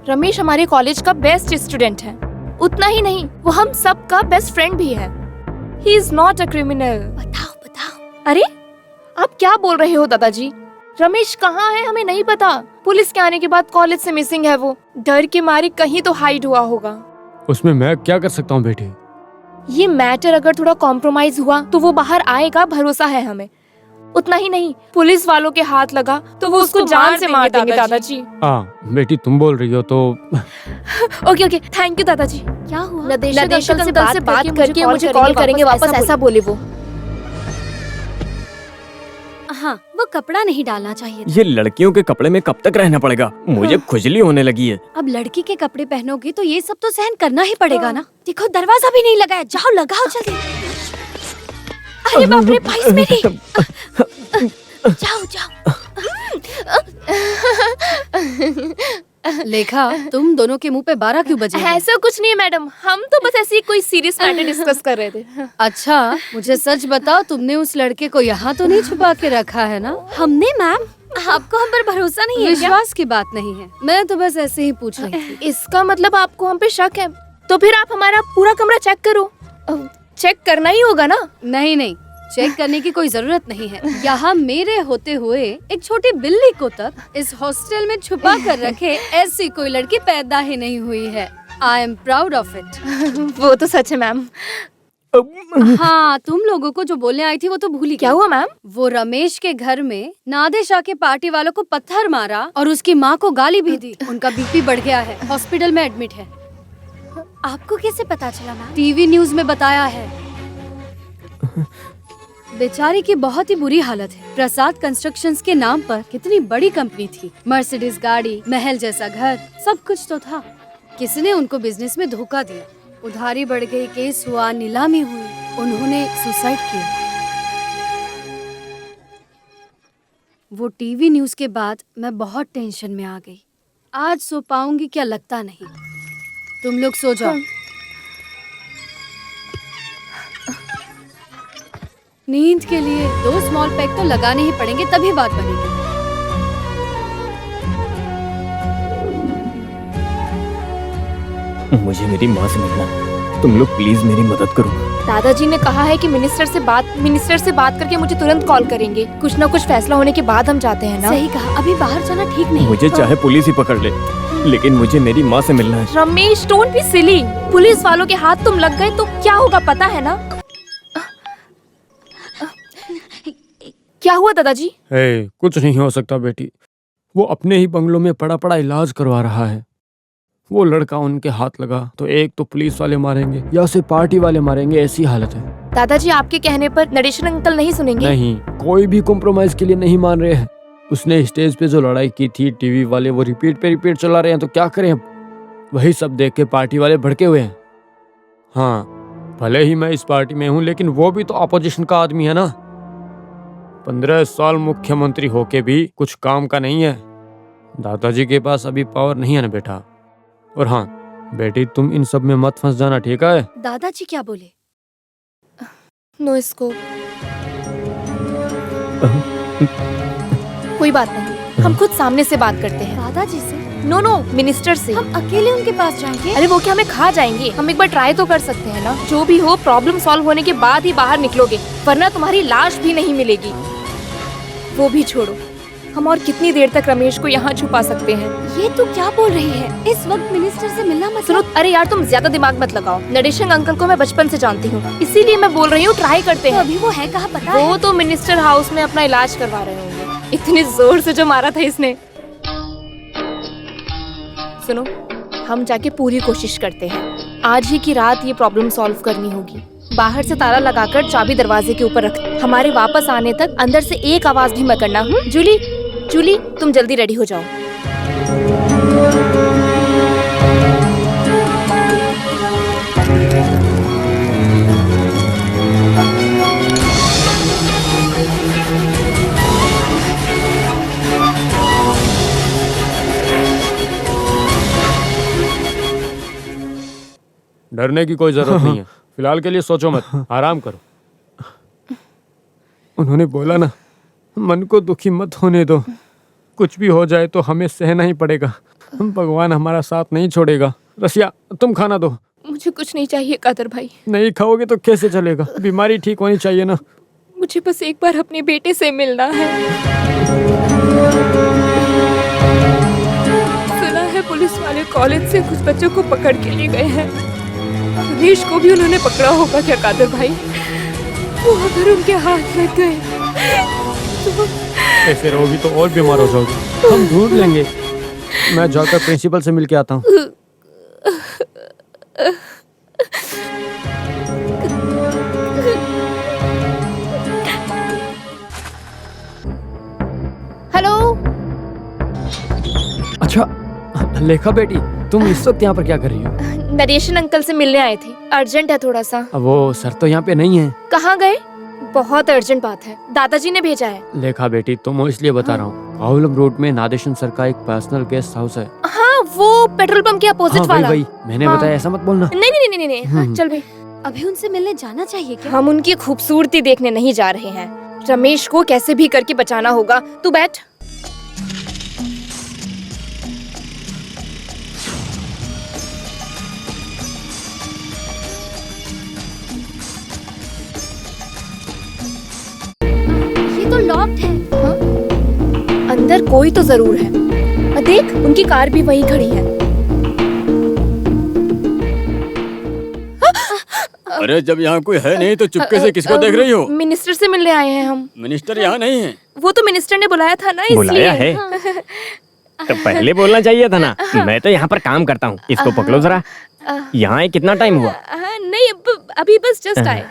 रमेश हमारे कॉलेज का best student है। उतना ही नहीं, वो हम सब का बेस्ट फ्रेंड भी है। He is not a criminal. बताओ। अरे आप क्या बोल रहे हो दादाजी? रमेश कहाँ है हमें नहीं पता। पुलिस के आने के बाद कॉलेज से मिसिंग है वो। डर के मारे कहीं तो हाइड हुआ होगा। उसमें मैं क्या कर सकता हूँ बेटी? ये मैटर अगर थोड़ा कॉम्प्रोमाइज हुआ तो वो बाहर आएगा, भरोसा है हमें। उतना ही नहीं, पुलिस वालों के हाथ लगा तो वो उसको जान से मार देंगे दादाजी। बेटी तुम बोल रही हो तो ओके थैंक यू दादाजी। क्या हुआ? नदेशक अंकल से बात करके मुझे कॉल करेंगे वापस, ऐसा बोले वो। हाँ, वो कपड़ा नहीं डालना चाहिए था। ये लड़कियों के कपड़े में कब तक रहना पड़ेगा? मुझे खुजली होने लगी है। अब लड़की के कपड़े पहनोगी तो ये सब तो सहन करना ही पड़ेगा ना। देखो दरवाजा भी नहीं लगाया, जाओ लगाओ जल्दी। अरे बाप रे, भाई मेरी। जाओ। लेखा, तुम दोनों के मुंह पे 12 क्यों बजे? ऐसा कुछ नहीं मैडम, हम तो बस ऐसी कोई सीरियस मैटर डिस्कस कर रहे थे। अच्छा, मुझे सच बताओ, तुमने उस लड़के को यहाँ तो नहीं छुपा के रखा है ना? हमने मैम, आपको हम पर भरोसा नहीं है? विश्वास की बात नहीं है, मैं तो बस ऐसे ही पूछ रही थी। इसका मतलब आपको हम पे शक है? तो फिर आप हमारा पूरा कमरा चेक करो। चेक करना ही होगा ना? नहीं, चेक करने की कोई जरूरत नहीं है। यहाँ मेरे होते हुए एक छोटी बिल्ली को तक इस हॉस्टल में छुपा कर रखे ऐसी कोई लड़की पैदा ही नहीं हुई है। I am proud of it. वो तो सच है मैम। हाँ, तुम लोगों को जो बोलने आई थी वो तो भूली। क्या हुआ मैम? वो रमेश के घर में नादिश आके पार्टी वालों को पत्थर मारा और उसकी माँ को गाली भी दी। उनका बीपी बढ़ गया है, हॉस्पिटल में एडमिट है। आपको कैसे पता चला मैम? टीवी न्यूज में बताया है। बेचारी की बहुत ही बुरी हालत है। प्रसाद कंस्ट्रक्शंस के नाम पर कितनी बड़ी कंपनी थी, मर्सिडीज गाड़ी, महल जैसा घर, सब कुछ तो था। किसी ने उनको बिजनेस में धोखा दिया, उधारी बढ़ गई, केस हुआ, नीलामी हुई, उन्होंने सुसाइड किया। वो टीवी न्यूज के बाद मैं बहुत टेंशन में आ गई। आज सो पाऊंगी क्या लगता नहीं। तुम लोग सो जाओ। नींद के लिए 2 स्मॉल पैक तो लगाने ही पड़ेंगे, तभी बात बनेगी। मुझे मेरी माँ से मिलना, तुम लोग प्लीज मेरी मदद करो। दादाजी ने कहा है कि मिनिस्टर से बात करके मुझे तुरंत कॉल करेंगे। कुछ न कुछ फैसला होने के बाद हम जाते हैं ना। सही कहा, अभी बाहर जाना ठीक नहीं। मुझे चाहे पुलिस ही पकड़ ले, लेकिन मुझे मेरी माँ से मिलना है। Ramesh don't be silly. Police वालों के हाथ तुम लग गए तो क्या होगा पता है ना? क्या हुआ दादाजी? कुछ नहीं हो सकता बेटी। वो अपने ही बंगलों में पड़ा इलाज करवा रहा है। वो लड़का उनके हाथ लगा तो एक तो पुलिस वाले मारेंगे या उसे पार्टी वाले मारेंगे, ऐसी हालत है। दादाजी आपके कहने पर नरेशन अंकल नहीं सुनेंगे? नहीं, कोई भी कॉम्प्रोमाइज के लिए नहीं मान रहे हैं। उसने स्टेज पे जो लड़ाई की थी, टीवी वाले वो रिपीट चला रहे हैं, तो क्या करें अब? वही सब देख के पार्टी वाले भड़के हुए हैं। हाँ, भले ही मैं इस पार्टी में हूँ, लेकिन वो भी तो अपोजिशन का आदमी है ना। 15 साल मुख्यमंत्री होके भी कुछ काम का नहीं है। दादाजी के पास अभी पावर नहीं है ना बेटा। और हाँ बेटी, तुम इन सब में मत फंस जाना, ठीक है? दादाजी क्या बोले? No scope. कोई बात नहीं, हम खुद सामने से बात करते हैं। दादाजी से? नो मिनिस्टर से। हम अकेले उनके पास जाएंगे? अरे वो क्या हमें खा जाएंगे? हम एक बार ट्राई तो कर सकते हैं ना। जो भी हो, प्रॉब्लम सॉल्व होने के बाद ही बाहर निकलोगे, वरना तुम्हारी लाश भी नहीं मिलेगी। वो भी छोड़ो, हम और कितनी देर तक रमेश को यहाँ छुपा सकते हैं? ये तू क्या बोल रही है? इस वक्त मिनिस्टर से मिलना मत। सुनो, अरे यार तुम ज्यादा दिमाग मत लगाओ। नरेशन अंकल को मैं बचपन से जानती हूँ, इसीलिए मैं बोल रही हूँ ट्राई करते हैं। तो अभी वो है कहाँ पता है? वो तो मिनिस्टर हाउस में अपना इलाज करवा रहे होंगे। इतनी जोर से जो मारा था इसने। सुनो, हम जाके पूरी कोशिश करते हैं। आज ही की रात ये प्रॉब्लम सॉल्व करनी होगी। बाहर से ताला लगाकर चाबी दरवाजे के ऊपर रख। हमारे वापस आने तक अंदर से एक आवाज भी मत करना। जूली तुम जल्दी रेडी हो जाओ। डरने की कोई जरूरत नहीं है। फिलहाल के लिए सोचो मत, आराम करो। उन्होंने बोला ना, मन को दुखी मत होने दो। कुछ भी हो जाए तो हमें सहना ही पड़ेगा। भगवान हमारा साथ नहीं छोड़ेगा। रसिया तुम खाना दो। मुझे कुछ नहीं चाहिए कादर भाई, नहीं खाओगे तो कैसे चलेगा? बीमारी ठीक होनी चाहिए ना। मुझे बस एक बार अपने बेटे से मिलना है। सुना है पुलिस वाले कॉलेज से कुछ बच्चों को पकड़ के ले गए हैं। रमेश को भी उन्होंने पकड़ा होगा क्या कादर भाई? वो अगर उनके हाथ लग गए तो... ऐसे रहोगी तो और बीमार हो जाओगी। हम ढूंढ लेंगे। मैं जाकर प्रिंसिपल से मिल के आता हूँ। हेलो। अच्छा लेखा बेटी, तुम इस वक्त यहाँ पर क्या कर रही हो? नरेशन अंकल से मिलने आए थे, अर्जेंट है थोड़ा सा। अब वो सर तो यहाँ पे नहीं है। कहाँ गए? बहुत अर्जेंट बात है, दादाजी ने भेजा है। लेखा बेटी तुम इसलिए बता रहा हूँ, पाउलम रोड में नादेशन सर का एक पर्सनल गेस्ट हाउस है। हाँ वो पेट्रोल पंप के अपोजिट हाँ, वाला। वही मैंने हाँ। बताया, ऐसा मत बोलना। नहीं नहीं नहीं नहीं, नहीं। हाँ, चल भाई। अभी उनसे मिलने जाना चाहिए क्या? हम उनकी खूबसूरती देखने नहीं जा रहे हैं। रमेश को कैसे भी करके बचाना होगा। तू बैठ। ये तो लॉक्ड है। हाँ? अंदर कोई तो जरूर है। देख उनकी कार भी वहीं खड़ी है। अरे जब यहाँ कोई है नहीं तो चुपके से किसको देख रही हो? मिनिस्टर से मिलने आए हैं हम। मिनिस्टर यहाँ नहीं है। वो तो मिनिस्टर ने बुलाया था ना, इसलिए। बुलाया है तो पहले बोलना चाहिए था ना। मैं तो यहाँ पर काम करता हूँ। इसको पकड़ो जरा। यहाँ आए कितना टाइम हुआ? नहीं अभी बस जस्ट आए।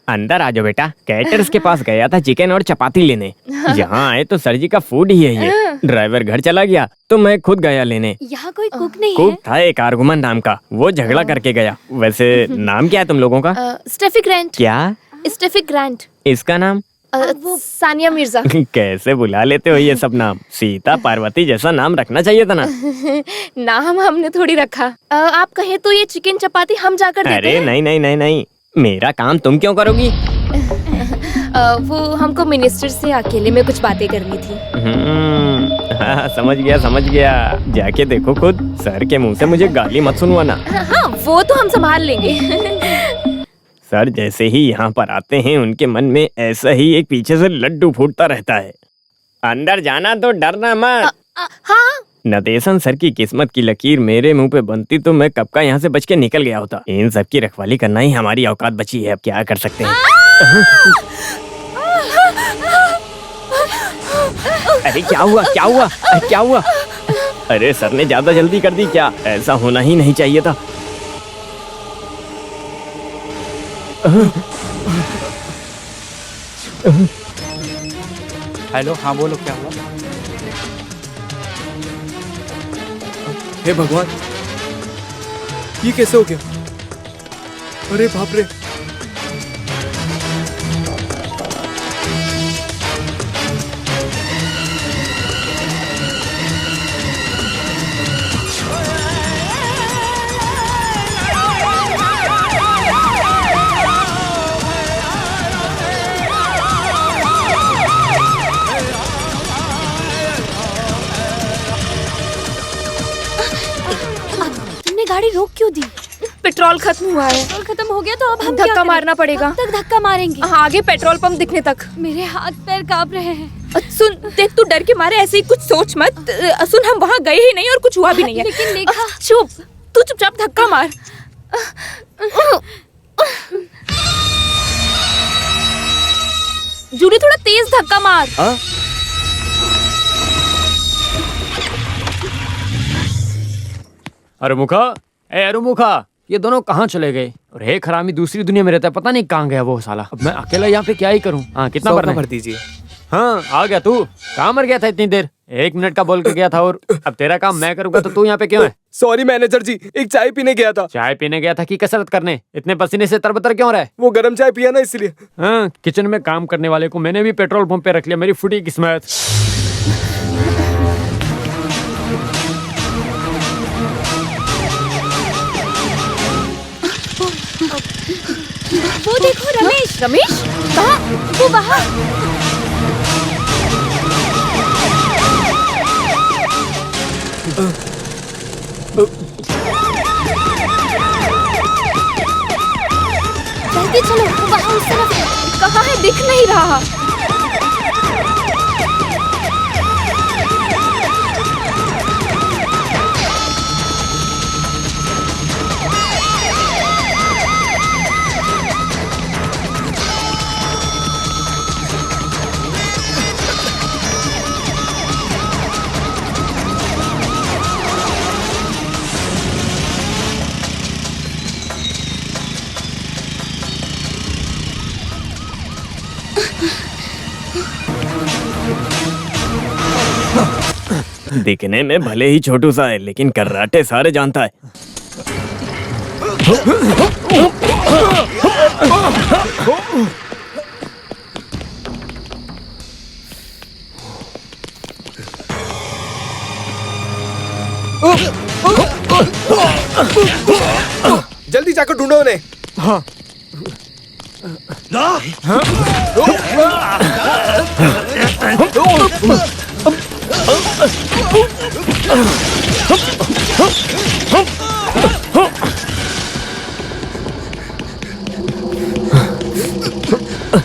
अंदर आ जाओ बेटा। कैटर्स के पास गया था चिकन और चपाती लेने। यहाँ आए तो सर जी का फूड ही है ये। ड्राइवर घर चला गया तो मैं खुद गया लेने। यहाँ कोई कुक नहीं कुक है? था एक आर्गुमन नाम का, वो झगड़ा करके गया। वैसे नाम क्या है तुम लोगों का? Steffi Grant. क्या? Steffi Grant. इसका नाम? सानिया मिर्जा। कैसे बुला लेते हो ये सब नाम? सीता पार्वती जैसा नाम रखना चाहिए था ना। नाम हमने थोड़ी रखा। आप कहे तो ये चिकन चपाती हम जाकर देते अरे हैं। नहीं नहीं नहीं नहीं, मेरा काम तुम क्यों करोगी? वो हमको मिनिस्टर से अकेले में कुछ बातें करनी थी। हाँ, समझ गया। जाके देखो खुद। सर के मुंह से मुझे गाली मत सुनवाना। हाँ वो तो हम संभाल लेंगे। सर जैसे ही यहाँ पर आते हैं उनके मन में ऐसा ही एक पीछे से लड्डू फूटता रहता है। अंदर जाना तो डरना मत। हाँ नदेशन सर की किस्मत की लकीर मेरे मुंह पे बनती तो मैं कब का यहाँ से बच के निकल गया होता। इन सब की रखवाली करना ही हमारी औकात बची है। अब क्या कर सकते हैं? अरे क्या हुआ? अरे सर ने ज्यादा जल्दी कर दी क्या? ऐसा होना ही नहीं चाहिए था। हेलो, हाँ बोलो, क्या हुआ? हे भगवान, ये कैसे हो गया? अरे बाप रे! तुमने गाड़ी रोक क्यों दी? पेट्रोल खत्म हुआ है। पेट्रोल खत्म हो गया तो अब हम धक्का मारना पड़ेगा। कब तक धक्का मारेंगे? आगे पेट्रोल पंप दिखने तक। मेरे हाथ पैर कांप रहे हैं। सुन देख, तू डर के मारे ऐसे ही कुछ सोच मत। सुन हम वहाँ गए ही नहीं और कुछ हुआ भी नहीं है। लेकिन लेखा, चुप, तू चुपचाप धक्का मार। जूली थोड़ा तेज धक्का मार। अरुमुखा, ये दोनों कहाँ चले गए? और एक हरामी दूसरी दुनिया में रहता है, पता नहीं कहाँ गया वो साला। अब मैं अकेला यहाँ पे क्या ही करूँ? हाँ कितना 100 भरना का है? भर दीजिए। हाँ आ गया तू। कहाँ मर गया था इतनी देर? 1 मिनट का बोल के गया था और अब तेरा काम मैं करूँगा तो तू यहाँ पे क्यों है? सॉरी मैनेजर जी, एक चाय पीने गया था। चाय पीने गया था कि कसरत करने? इतने पसीने से तरबतर क्यों रहा है? वो गरम चाय पिया ना इसलिए। हाँ, किचन में काम करने वाले को मैंने भी पेट्रोल पंप पे रख लिया। मेरी फुटी किस्मत। वो देखो रमेश। रमेश कहाँ? वो वहाँ। जल्दी चलो, वहाँ उस तरफ है। कहाँ है, दिख नहीं रहा। दिखने में भले ही छोटू सा है, लेकिन कराटे सारे जानता है। जल्दी जाकर ढूंढो उन्हें। हाँ।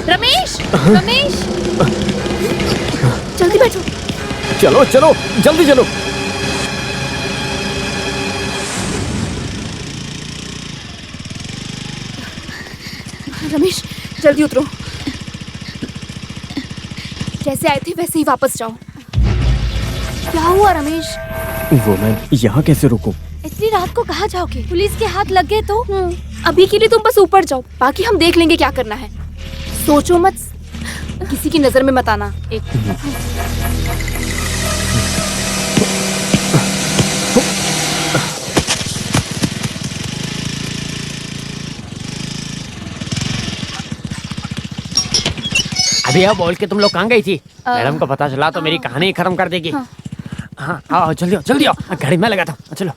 रमेश, रमेश, जल्दी बैठो। चलो चलो, जल्दी चलो। रमेश, जल्दी उतरो। जैसे आए थे वैसे ही वापस जाओ। क्या हुआ रमेश? वो मैं यहाँ कैसे रुकूं? इतनी रात को कहाँ जाओगे? पुलिस के हाथ लग गए तो? अभी के लिए तुम बस ऊपर जाओ, बाकी हम देख लेंगे क्या करना है। सोचो मत, किसी की नजर में मत आना। अभी यह बोल के तुम लोग कहाँ गई थी? मैडम को पता चला तो मेरी कहानी खत्म कर देगी। हाँ, आओ जल्दी आओ, जल्दी आओ। घड़ी में लगाता हूँ, चलो।